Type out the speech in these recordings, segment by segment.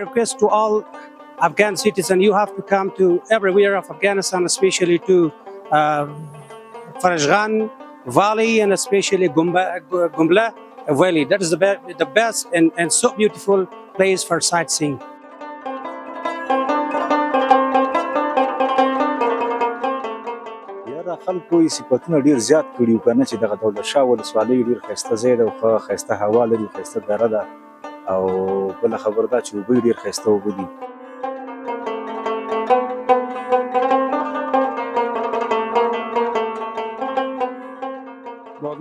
request to all Afghan citizens, you have to come to everywhere of Afghanistan, especially to Farajgan Valley and especially Gumbla Valley. That is the best and so beautiful place for sightseeing. یاره خلکو یې صفتونه ډېر زیات کړي وو که نه چې دغه دولت شاه ولسوالۍ ډېر ښایسته ځای ده او ښه ښایسته هوا لري ښایسته دره ده او بله خبره دا چې اوبه یې ډېر ښایسته اوبه دي.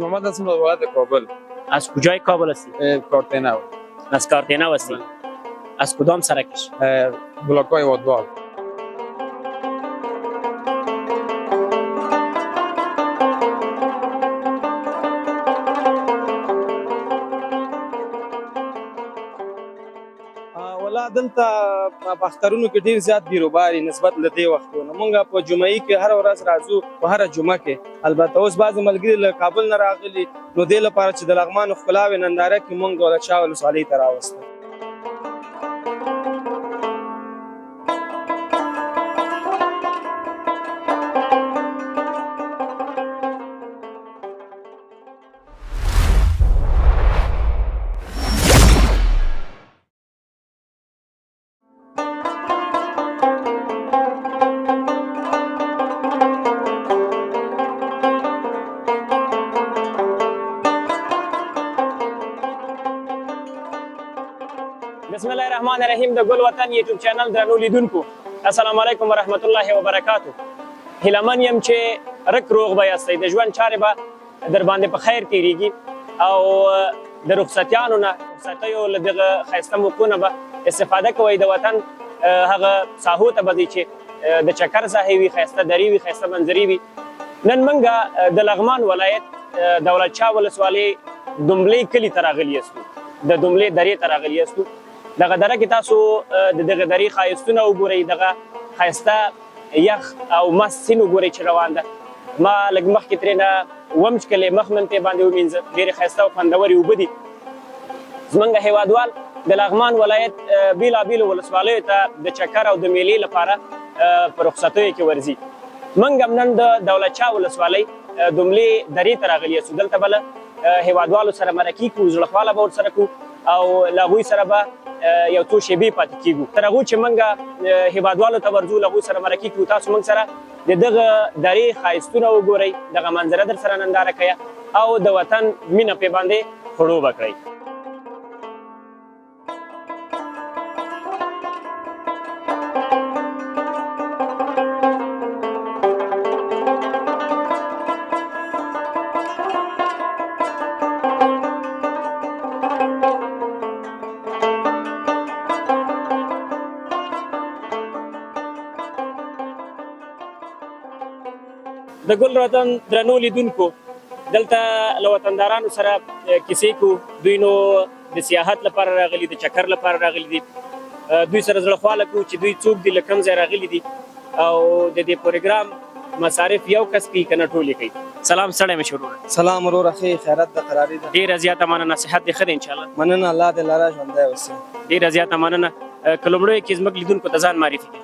محمد هستم از ولایت کابل. از کجای کابل هستی؟ کارتینو. از کارتینو هستی؟ از کدام سرکش؟ بلاک‌های وادوال. ولا دلته په اخترونو کې ډیر زیات بیروباري نسبت له دې وختونو مونږ په جمعې کې هر ورځ راځو په هر جمعه کې البته اوس بعض ملګري له کابل نه راغلي نو دې لپاره چې د لغمان ښکلاوې ننداره کې مونږ دولت شاه ولسوالۍ ته راوستو. بسم الله الرحمن الرحیم د ګل وطن یوټیوب چینل درنو لیدونکو السلام علیکم ورحمت الله وبرکاتو. هیلمن یم چې رک روغ به یاستئ د ژوند چارې به در باندې په خیر تیریږي او د رخصتیانو نه رخصتیو له دغه ښایسته موقعو نه به استفاده کوئ د وطن هغه ساحو ته به ځئ چې د چکر ساحې وي ښایسته درې وي ښایسته منظرې وي. نن موږ د لغمان ولایت دولت شاه ولسوالۍ دوملې کلي ته راغلي یاستو د دوملې درې ته راغلي یاستو. دغه دره کې تاسو د دغه درې ښایستونه وګورئ دغه ښایسته یخ او مست سیند وګورئ چې روان ده. ما لږ مخکې ترېنه وم څکلې مخ منتې باندې ومینځه ډېرې ښایسته او خوندورې اوبه دي. زموږ هیوادوال د لغمان ولایت بېلابېلو ولسوالیو ته د چکر او د میلې لپاره په رخصتیو کې ورځي. موږ هم نن د دولت شاه ولسوالۍ دوملې درې ته راغلي یاستو. دلته به له هیوادوالو سره مرکې کوو زړه خواله به ورسره کوو او له هغوی سره به یو څو شیبې پاتې کیږو. تر هغو چې موږ هیوادوالو ته ورځو له هغوی سره مرکې کوو تاسو موږ سره د دغه درې ښایستونه وګورئ دغه منظره در سره ننداره کوئ او د وطن مینه پرې باندې خړوبه کړئ. د ګل وطن درنو لیدونکو دلته له وطندارانو سره کیسې کوو. دوی نو د سیاحت لپاره راغلي د چکر لپاره راغلي دي. دوی سره زړه خواله کوو چې دوی څوک دي له کوم ځای راغلي دي او د دې پروګرام مصارف یو کس کوي که نه ټول یې کوي. سلام ستړی مې شه وروره. سلام وروره ښې خیرت ده قراري ده. ډېره زیاته مننه صحت دې ښه دی انشاءالله. مننه الله دې لاره ژوندی اوسي. ډېره زیاته مننه. که لومړی کې زموږ لیدونکو ته ځان معرفي کړي.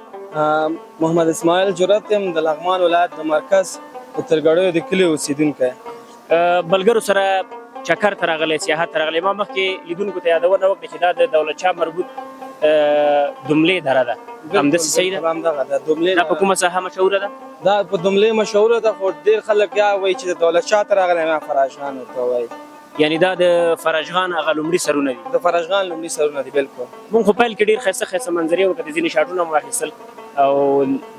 محمد اسماعیل جرأت یم د لغمان ولایت د مرکز د ترګړیو د کلي اوسېدونکی. ملګرو سره چکر ته راغلی سیاحت ته راغلی. ما مخکې لیدونکو ته یادونه وکړه چې دا د دولت شاه مربوط دوملې دره ده. همداسې صحیح ده؟ همدغه ده دوملې. دا په کومه ساحه مشهوره ده؟ دا په دوملې مشهوره ده خو ډېر خلک یا وایي چې د دولت شاه ته راغلی یا فراشغان ورته وایي. یعنی دا د فراشغان هغه لومړي سرونه دي؟ د فراشغان لومړي سرونه دي بالکل. مونږ خو پیل کې ډېر ښایسته ښایسته منظرې وکړې ځینې شاټونه مو واخیستل او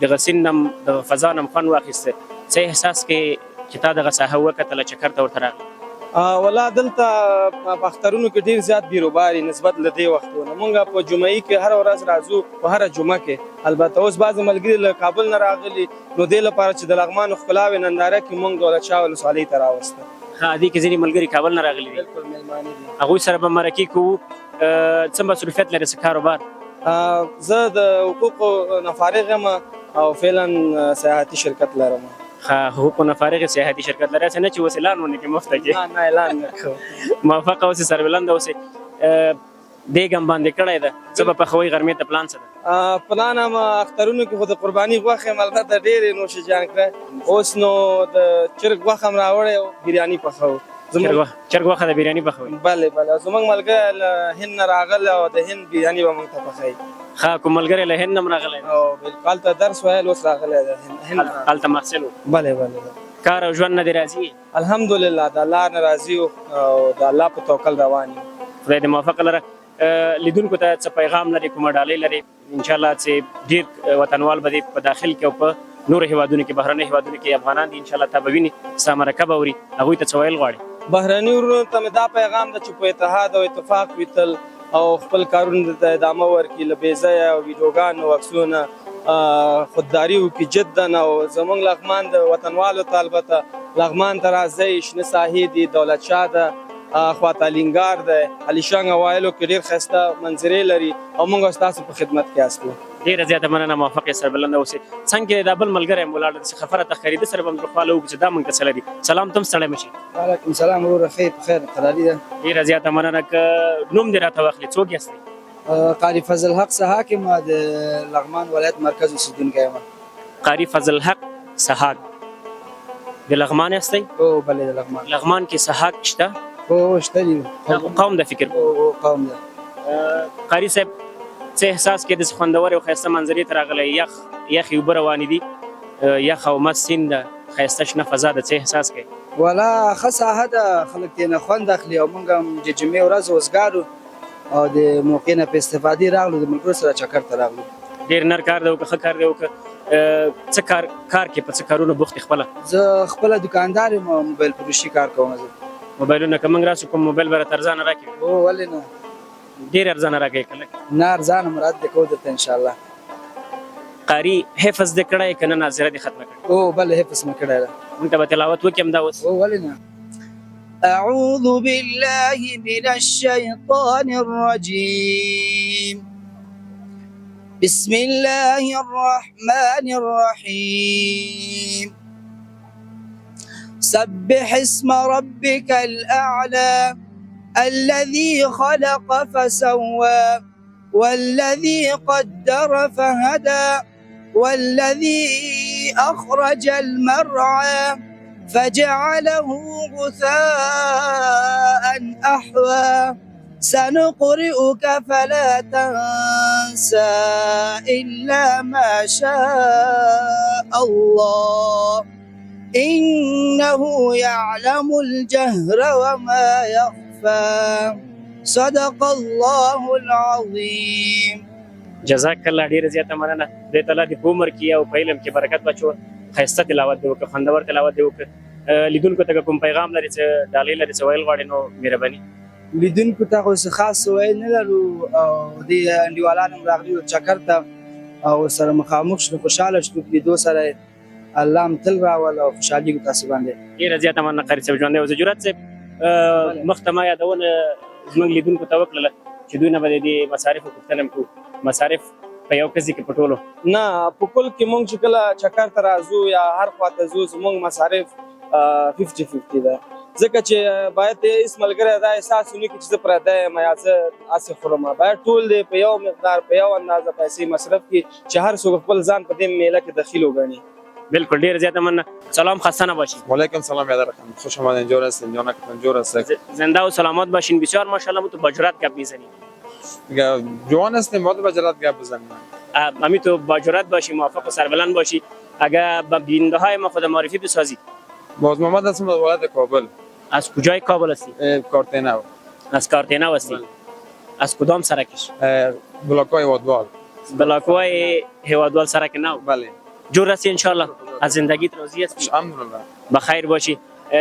دغه سیند هم د فضا نه خوند واخیسته. څه احساس کې چې تا دغه ساحه وکتله چکر ته ورته راغلی؟ ولا دلته په اخترونو کې ډیر زیات بیروباري نسبت له دې وختونو مونږ په جمعې کې هر ورځ راځو په هر جمعه کې البته اوس بعض ملګري له کابل نه راغلي نو دې لپاره چې د لغمان ښکلاوې ننداره کې مونږ دولت شاه ولسوالۍ ته راوسته. ښه دې کې ځینې ملګري کابل نه راغلي دي؟ بالکل میلمانه دي. هغوی سره به مرکې کوو. څه مصروفیت لري څه کاروبار؟ زه د حقوقو نه فارغ یم او فعلا سیاحتي شرکت لرم. حقوق نه فارغ سیاحتي شرکت لري څه نه چې وسیلان ونه کې مفته کې؟ نه اعلان نه کوم. موافقه اوسې سربلند اوسې. دیګم باندې کړی ده څه به پخوي غرمې ته پلان څه ده پلان هم اخترونو کې خو د قرباني غوښې م البته ډېرې نوش جان کړه اوس نو د چرګ غوښه هم راوړی او بریاني پخوو چرګ غوښه د بریاني پخوي بله بله زموږ ملګری له هند نه راغلی او د هند بریاني به موږ ته پخوي ښه کوم ملګری له هند نه هم راغلی دی او بالکل هلته درس ویل اوس راغلی د هند هلته محصل و بله بله کار او ژوند نه دې راضي الحمدلله د الله نه راضي او د الله په توکل روان یو خدای دې موفق لره لیدونکو ته څه پیغام لري کومه ډالۍ لري انشاءالله چې ډېر وطنوال به دې په داخل کې او په نورو هیوادونو کې بهرنیو هیوادونو کې افغانان دي انشاءالله تا به ویني ستا مرکه به اوري هغوی ته څه ویل غواړي بهرني ورونو ته مې دا پیغام ده چې په اتحاد او اتفاق وي تل او خپل کارونو ته ادامه ورکړي له بې ځایه او ویډیوګانو عکسونه خودداري وکړي جدا او زموږ لغمان د وطنوالو ته البته لغمان ته راځئ شنه ساحې دي دولت شاه ده خواته الینګار ده علیشنګ اوایلو کې ډېر ښایسته منظرې لري او موږ ستاسو په خدمت کې یاستو ډېره زیاته مننه موفق یې سربلنده اوسئ څنګه دا بل ملګری م ولاړ داسې خفره تخکري ده سره به م زړه خواله وکړو چې دا موږ ته څه لري سلام ته هم ستړی مه شي وعلیکم سلام وروره خیر بخیر قراري ده ډېره زیاته مننه که نوم دې راته واخلي څوک یاستئ قاری فضل حق سحاک ما د لغمان ولایت مرکز اوسیدونکی یم قاری فضل حق سحاک د لغمان یاستئ او بلې د لغمان لغمان کې سحاک شته او شته دي دا خو قوم د فکر او قوم ده قاری صاحب څه احساس کې د خوندور او ښایسته منظرې ته راغلی یخې اوبه روانې دي یخ او مست سیند ده ښایسته شنه فضا ده څه احساس کوي ولا ښه ساحه ده خلک ترې نه خوند اخلي او موږ هم د جمعې ورځ وزګارو او د موقع نه په استفادې راغلو د ملګرو سره چکر ته راغلو ډېر نر کار دی وکړه ښه کار دی وکړه څه کار کې په څه کارونو بوخت خپله زه خپله دوکاندار یم او موبایل فروشي کار کوم زه موبایلونه که موږ راسو کوم موبایل به راته ارزانه راکړي او ولې نه ډېر ارزانه راکوي کله نه ارزانه مراد دې کوو درته انشاءالله قاري حفظ دې کړی که نه ناظره دې ختمه کړې او بله حفظ مې کړی ده موږ ته به تلاوت وکړي همدا اوس او ولې نه أعوذ بالله من الشيطان الرجيم بسم الله الرحمن الرحيم سبح اسم ربك الأعلى الذي خلق فسوى والذي قدر فهدى والذي أخرج المرعى فجعله غثاء أحوى سنقرئك فلا تنسى إلا ما شاء الله إنه يعلم الجهر وما يخفى صدق الله العظيم جزاک الله ډېره زیاته مننه خدای تعالی دې په عمر کې او په علم کې برکت واچوه ښایسته تلاوت دې وکړه خوندور تلاوت دې وکړه لیدونکو ته که کوم پیغام لري څه ډالۍ لري څه ویل غواړي نو مهرباني لیدونکو ته خو څه خاص ویل نه لرو او دې انډیوالان هم راغلي چکر ته او سره مخامخ شو خوشحاله شو لیدو سره الله هم تل راول او خوشحالي کو تاسو باندې ډېره زیاته مننه قاري صاحب ژوندی اوسه جرأت صاحب مخته ما یادونه زموږ لیدونکو ته وکړله چې دوی نه به د دې مصارفو پوښتنه هم کوو مصارف په یو کس کې په ټولو نه په کل کې مونږ چې کله چکر ته راځو یا هر خوا ته ځو زموږ مصارف 50-50 ده ځکه چې باید هېڅ ملګری دا احساس ونه کړي چې زه پردی یم یا زه هسې خورم باید ټول دی په یو مقدار په یو اندازه پیسې مصرف کړي چې هر څوک خپل ځان په دې میله کې دخیل وګڼي بالکل ډېره زیاته مننه سلام خسته نباشید وعلیکم سلام یادر خان خوش آمدید اینجا هستید اینجا اینجا هستید زنده و سلامت باشین بسیار ماشاءالله تو با جرأت گپ میزنید دیگه جوان هستیم باید با جرأت گپ بزنیم امی تو با جرأت باشی موفق و سربلند باشی اگر با بیننده های ما خود معرفی بسازی باز محمد هستم از ولایت کابل از کجای کابل هستی کارتینو از کارتینو هستی از کدام سرکش بلاک‌های وادوال بلاک‌های هوادوال سرک نو بله جور هستی انشالله از زندگیت راضی هستی الحمدلله بخیر باشی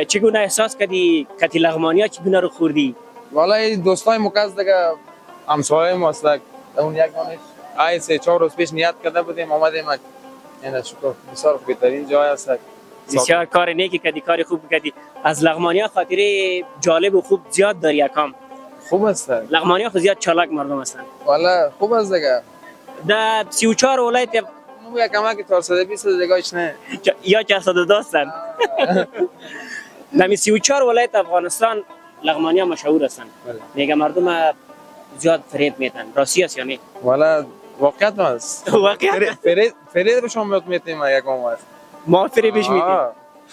چگونه احساس کردی کتی لغمانیا چگونه رو خوردی والا دوستای مکز دیگه همسایه ما است اون یک دانش ای 3-4 روز پیش نیت کرده بودیم آمدیم یعنی شکر بسیار بهترین جای است بسیار کار نیکی کردی کار خوب کردی از لغمانیا خاطره جالب و خوب زیاد داری یکم خوب است لغمانیا خود زیاد چالاک مردم هستن والا خوب است دیگه در 34 ولایت مو کما که 420 دیگهش نه یا 402 هستن در 34 ولایت افغانستان لغمانیا مشهور هستن میگه مردم زیاد فریب میدن، راستی است یا نه؟ والا واقعیت است. واقعا فرید رو شما میتونیم یکم وقت. ما فریبش میدیم.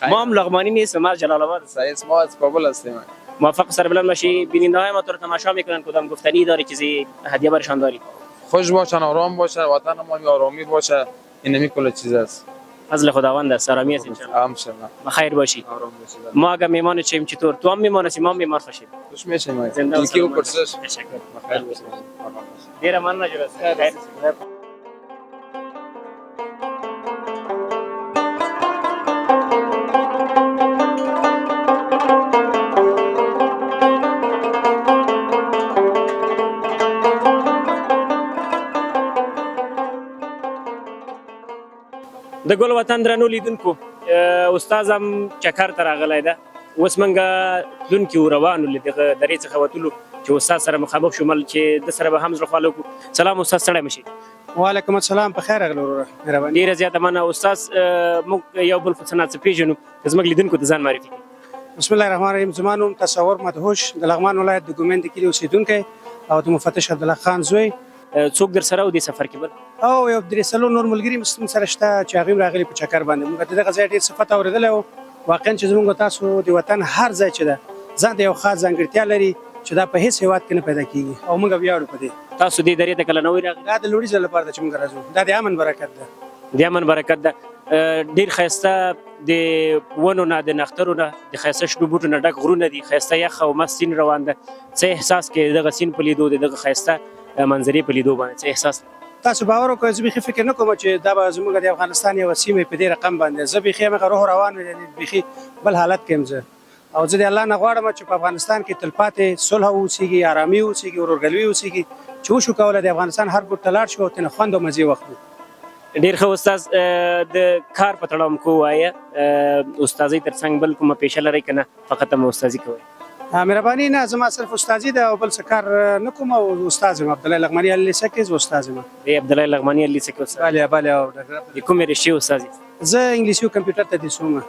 ما هم لغمانی نیست، ما از جلال آباد هستیم. صحیح، ما از کابل هستیم. موفق و سربلند باشی. بیننده های ما تو رو تماشا میکنن، کدام گفتنی داری، چیزی هدیه برشان داری؟ خوش باشن، آرام باشن، وطن ما آرامی باشه. این کل چیز است. فضل خداوند است، آرامی است ان شاء الله. انشالله. بخیر باشی. آرام باشید. ما اگه میمان چیم چطور؟ تو هم میمان هستی، ما هم میمان باشیم. خوش میشیم. زنده و یکی و سلامت. پرسش. تشکر. بخیر باشید. آرام باشید. ډیره مننه جوړه. خیر. د ګل وطن درنو لیدونکو، استاد هم چکر ته راغلی ده. اوس موږ تلونکي روان ول دغه درې څخه وتلو چې استاد سره مخامخ شو، مل چې د سره به هم زړه خواله وکړو. سلام استاد، ستړی مشي. وعلیکم السلام، په خیر راغلی وروره، مهرباني. ډېره زیاته مننه استاد. موږ یو بل خو څه نه څه پېژنو، که زموږ لیدونکو ته ځان معرفي کړي. بسم الله الرحمن الرحیم. زما نوم تصور مدهوش، د لغمان ولایت د ګومین د کلي اوسېدونکی او د مفتش عبدالله خان زوی. څوک در سره و دې سفر کې بل؟ او یو درې څلور نور ملګري مو سره شته چې هغوی هم راغلي په چکر باندې. موږ د دغه ځای ډېر صفت اورېدلی و. واقعا چې زموږ تاسو د وطن هر ځای چې ده ځان ته یو خاص ځانګړتیا لري چې دا په هېڅ هېواد کې نه پیدا کېږي او موږ ویاړو په دې. تاسو دې درې ته کله نوی راغلي؟ دا د لوړي ځل لپاره ده چې موږ راځو. دا د امن برکت ده. د امن برکت ده. ډېر ښایسته د ونو نه، د نښترو نه، د ښایسته شنو بوټو نه ډک غرونه دي، ښایسته یخ او مست سیند روان ده. څه احساس کوې دغه سیند په لیدو، د دغه ښایسته منظرې په لیدو باندې څه احساس؟ تاسو باور وکړئ زه بیخي فکر نه کوم چې دا به زموږ د افغانستان یوه سیمه په دې رقم باندې. زه بیخي همغه روح روان یعنې بیخي بل حالت کې یم زه. او زه د الله نه غواړم چې په افغانستان کې تلپاتې صلح واوسېږي، ارامي واوسېږي، ورورګلوي واوسېږي، چې وشو کولی د افغانستان هر ګوټ ته لاړ شو او ترېنه خوند او مزې واخلو. ډېر ښه استاد. د کار په تړاو مو ووایه، استاذۍ تر څنګ بل کومه پیشه لرئ که نه فقط هم استاذي کوئ؟ مهرباني نه، زما صرف استاذي ده او بل څه کار نه کوم. او استاد یم عبدالله لغماني لیسه کې زه استاد یم. د عبدالله لغماني لیسه کې استاد؟ بله بله. او د کومې رشتې استاد یې؟ زه انګلیسي او کمپیوټر تدریس کوم.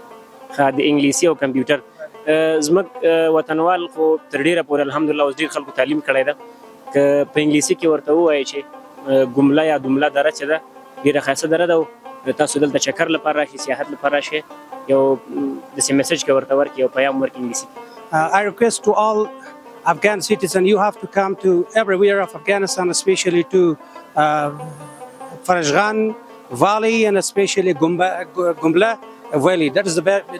ښه، د انګلیسي او کمپیوټر. زموږ وطنوال خو تر ډېره پورې الحمدلله اوس ډېر خلکو تعلیم کړی ده. که په انګلیسي کې ورته ووایي چې ګمله یا دومله دره چې ده ډېره ښایسته دره ده، او تاسو دلته چکر لپاره راشئ، سیاحت لپاره راشئ، یو داسې میسج که ورته ورکړي، یو پیام ورکړي انګلیسي کې. I request to all Afghan citizens, you have to come to everywhere of Afghanistan, especially to Farajgan Valley and especially Gumbla Valley. That is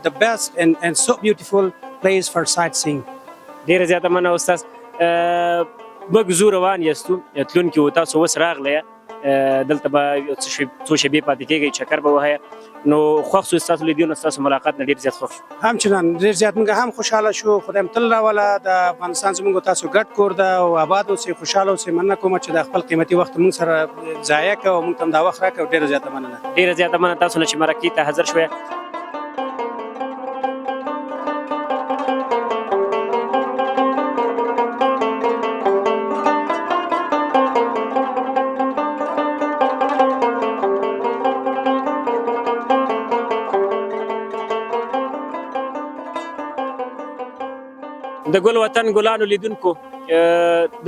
the best and so beautiful place for sightseeing. ډېره زیاته مننه استاد. موږ ځو روان یاستو، تلونکي وو، تاسو اوس راغلی دلته به څو شېبې پاتې کېږئ، چکر به وهئ. نو خوښ شو ستاسو لیدلو، ستاسو ملاقات نه ډېر زیات خوښ شو. همچنان ډېر زیات موږ هم خوشحاله شو. خدای م تل راوله. د افغانستان زموږ تاسو ګډ کور ده او آباد اوسئ، خوشحاله اوسئ. مننه کوم چې د خپل قیمتي وخت موږ سره ضایع کړ او موږ ته هم دا وخت راکړ. ډېره زیاته مننه. ډېره زیاته مننه تاسو نه چې مرکې ته حاضر شوئ. د ګل وطن ګلانو لیدونکو،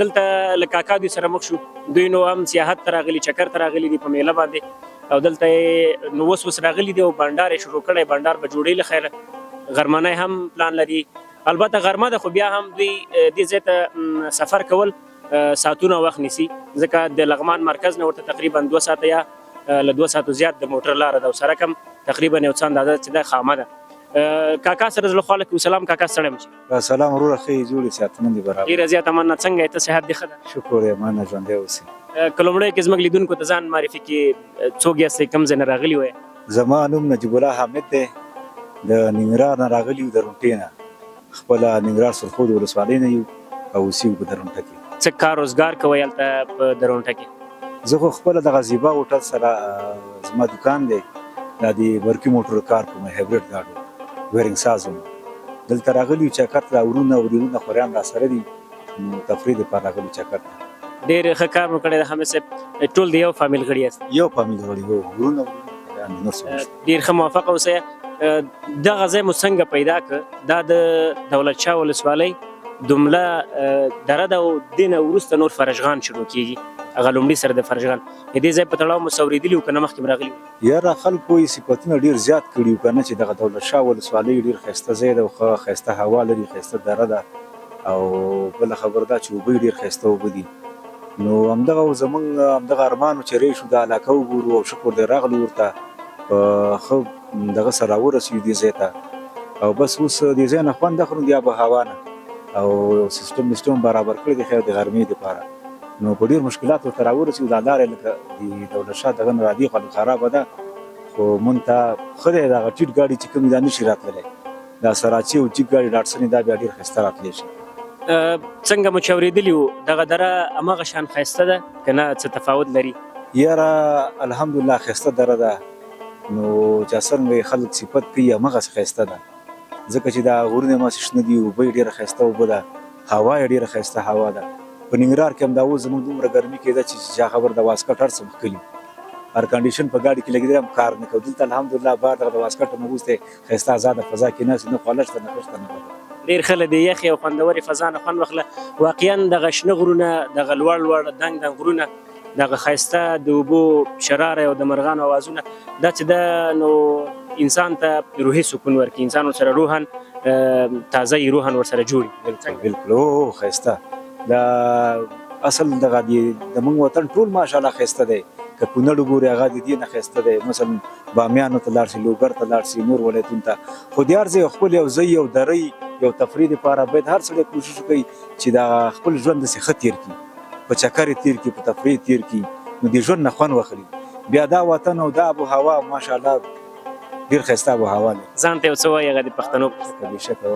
دلته له کاکا دوی سره مخ شو. دوی نو هم سیاحت ته راغلي، چکر ته راغلي دي په میله باندې، او دلته نو اوس راغلي دي او بانډار یې شروع کړی. بانډار به جوړوي له خیره، غرمنۍ هم پلان لري. البته غرمه ده، خو بیا هم دوی دې ځای ته سفر کول ساعتونه وخت نیسي، ځکه د لغمان مرکز نه ورته تقریبا 2 ساعته یا له 2 ساعتو زیات د موټر لاره ده، او سړک هم تقریبا یو څه اندازه چې ده خامه ده. کاکا سره زړه خواله کوي. سلام کاکا، ستړی مشي. سلام وروره، ښې جوړې صحتمندې برابر. ډېره زیاته مننه. څنګه یې ته؟ صحت دې ښه ده؟ شکر یې، مننه، ژوندی اوسې. که لومړی کې زموږ لیدونکو ته ځان معرفي کړي، څوک یاستئ، کوم ځای نه راغلي وئ؟ زما نوم نجیب الله حامد دی، د ننګرهار نه راغلي یو، د رونټې نه. خپله ننګرهار سرخود ولسوالۍ نه یو او اوسېږو په درونټه کې. څه کار روزګار کوئ هلته په درونټه کې؟ زه خو خپله د غزیبا هوټل سره زما دوکان دی، دا د برقي موټرو کار کوم، هایبریډ ګاډو ویرنګ ساز وم. دلته راغلي یو چکر ته، ورونه او ورېرونه خوریان راسره دي، نو تفریح دپاره راغلي چکر ته. ډېر ښه کار مو کړی دی حامد صاحب. ټول د یو فامیل غړي یاست؟ یو فامیل غړي وو، ورونه خوریان، نور څه نشته. ډېر ښه، موفقه اوسئ. دغه ځای مو څنګه پیدا کړ؟ دا د دولت شاه ولسوالۍ دومله دره ده او دې نه وروسته نور فرشغان شروع کېږي هغه لومړي سره د فرشغان د دې ځای په تړاو مو څورېدلي وو که نه مخکې م راغلي وو یاره خلکو یې صفتونه ډېر زیات کړي وو که نه چې دغه دولت شاه ولسوالۍ ډېر ښایسته ځای ده او ښه ښایسته هوا لري ښایسته دره ده او بله خبره دا چې اوبه یې ډېر ښایسته اوبه دي نو همدغه زمونږ همدغه ارمان و چې ری شو دا علاقه وګورو او شکر دی راغلو ورته په ښه دغه سره راورسېږو دې ځای ته او بس اوس دې ځای نه خوند اخلو د آب و هوا نه او سیستم برابر کړی دی خیر د غرمې دپاره نو په ډېر مشکلات ورته راورسېږو دا لاره یې لکه د دولت شاه دغه نه رادي خوا خرابه ده خو مونږ ته ښه دی دغه ټیټ ګاډي چې کوم دا نه شي راتللی دا سراچي او جیپ ګاډي ډاټسنې دا بیا ډېر ښایسته راتلی شي څنګه مو چې اورېدلي وو دغه دره هماغه شان ښایسته ده که نه څه تفاوت لري یاره الحمدلله ښایسته دره ده نو چې څرنګه خلک صفت کوي همغسې ښایسته ده ځکه چې دا غرونه هماسې شنه دي اوبه یې ډېره ښایسته اوبه ده هوا یې ډېره ښایسته هوا ده په ننګرهار کې هم دا اوس زموږ دومره ګرمي کېده چې چا خبر د واسکټ هر څه مخکلي ایر کنډیشن په ګاډي کې لګېدلی هم کار نه کوو دلته الحمدلله بار دغه د واسکټ نه وروسته ښایسته ازاده فضا کې ناست نه خوا لښته نه خښته نه بده ډېر ښه له دې یخې او خوندورې فضا نه خوند واخله واقعا دغه شنه غرونه دغه لوړ لوړ دنګ دنګ غرونه دغه ښایسته د اوبو شراره او د مرغانو اوازونه دا چې ده نو انسان ته روحي سکون ورکوي انسان ورسره روحاً تازه یې روحاً ورسره جوړي بالکل او ښایسته دا اصل دغه د موږ وطن ټول ماشاءالله ښایسته دی که کونړ وګورې هغه د دې نه ښایسته دی مثلا بامیانو ته لاړ شي لوګر ته لاړ شي نور ولایتونو ته خو د هر ځای خپل یو ځای یو درۍ یو تفریح دپاره باید هر سړی کوشش وکړي چې دا خپل ژوند داسې ښه تېر کړي په چکر یې تېر کړي په تفریح تېر کړي نو د ژوند نه خوند واخلي بیا دا وطن او دا آب و هوا ماشاءالله ډېر ښایسته آب و هوا دی ځان ته یو څه وایي هغه د پښتنو بېشکه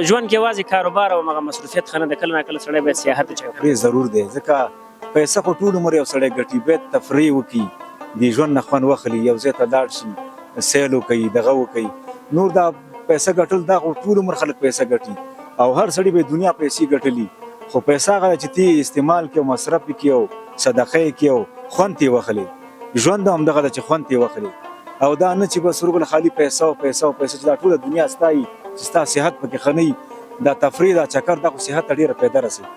ژوند کې یوازې کاروبار او هغه مصروفیت ښه نه ده کله ناکله سړی باید سیاحت ته چا تفریح ضرور دی ځکه پیسه خو ټول عمر یو سړی ګټي باید تفریح وکړي د ژوند نه خوند واخلي یو ځای ته لاړ شي سیل وکړي دغه وکړي نور دا پیسه ګټل دا خو ټول عمر خلک پیسه ګټي او هر سړی به دنیا پیسې ګټلي خو پیسه هغه چې تی استعمال کړي او مصرف یې کړي او صدقه یې کړي او خوند یې واخلي ژوند همدغه ده چې خوند یې واخلي او دا نه چې بس ورغله خالي پیسه او پیسه او پیسه چې دا ټوله دنیا ستا وي چې ستا صحت پکې ښه نه وي دا تفریح دا چکر دا خو صحت ته ډېره پیدا رسوي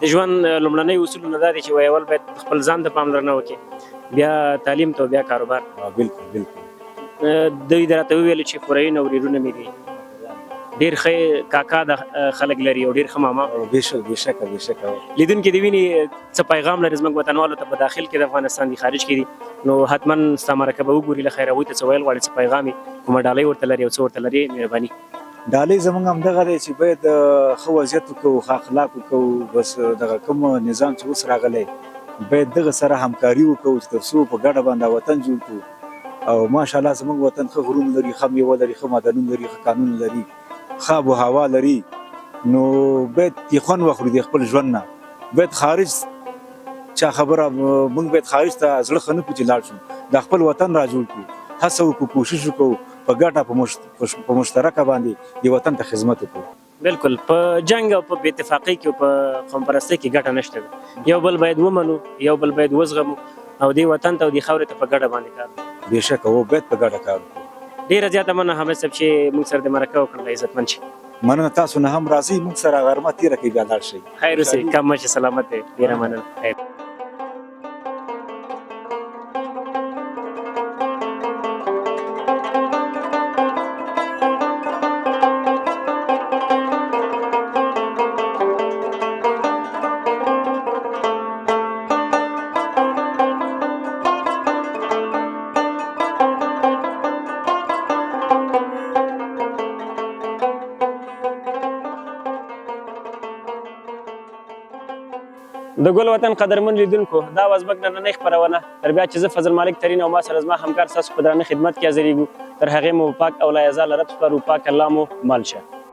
د ژوند لومړنۍ اصولونه دا دي چې ویول باید خپل ځان ته پاملرنه وکړي بیا تعلیم ته بیا کاروبار بالکل بالکل دوی راته وویل چې خوریین او ورېرونه مې دي ډېر ښه کاکا د خلک لري او ډېر ښه ماما بېشکه لیدونکي د ویني څه پیغام لري زموږ وطنوالو ته په داخل کې د افغانستان دي خارج کې دي نو حتما ستا مرکه به وګوري له خیر هغوی ته څه ویل غواړي څه پیغام یې کومه ډالۍ ورته لري او څه ورته لري مهرباني ډالۍ زموږ همدغه دی چې باید ښه وضعیت وکړو ښه اخلاق وکړو بس دغه کوم نظام چې اوس راغلی باید دغه سره همکاري وکړو چې تر څو په ګډه باندې وطن جوړ کړو او ماشاءالله زموږ وطن ښه غرونه لري ښه میوه لري ښه معدنونه لري ښه کانونه لري ښه آب و هوا لري نو باید یې خوند واخلو د خپل ژوند نه باید خارج چا خبره موږ باید خارج ته زړه ښه نه کړو چې لاړ شو د خپل وطن را جوړ کړو هڅه وکړو کوشش وکړو په ګټه په مشترکه باندې د وطن ته خدمت وکړو بالکل په جنګ او په بې اتفاقۍ کې او په قوم پرستۍ کې ګټه نشته ده یو بل باید ومنو یو بل باید وزغمو او دې وطن ته او دې خاورې ته په ګډه باندې کار وکړو بېشکه او باید په ګډه کار وکړو ډېره زیاته مننه حامد صاحب چې موږ سره د مرکه وکړله عزتمند شي مننه تاسو نه هم راځئ موږ سره غرمه تېره کړئ بیا لاړ شئ خیر اوسئ کم مه شي سلامت دی ډېره مننه خیر د ګل وطن قدرمن لیدونکو دا وه زموږ نننۍ خپرونه تر بیا چې زه فضل مالک ترین او ما سره زما همکار ستاسو په درانه خدمت کې حاضرېږو تر هغې مو پاک او لایزاله رب سپارو پاک الله مو مال شه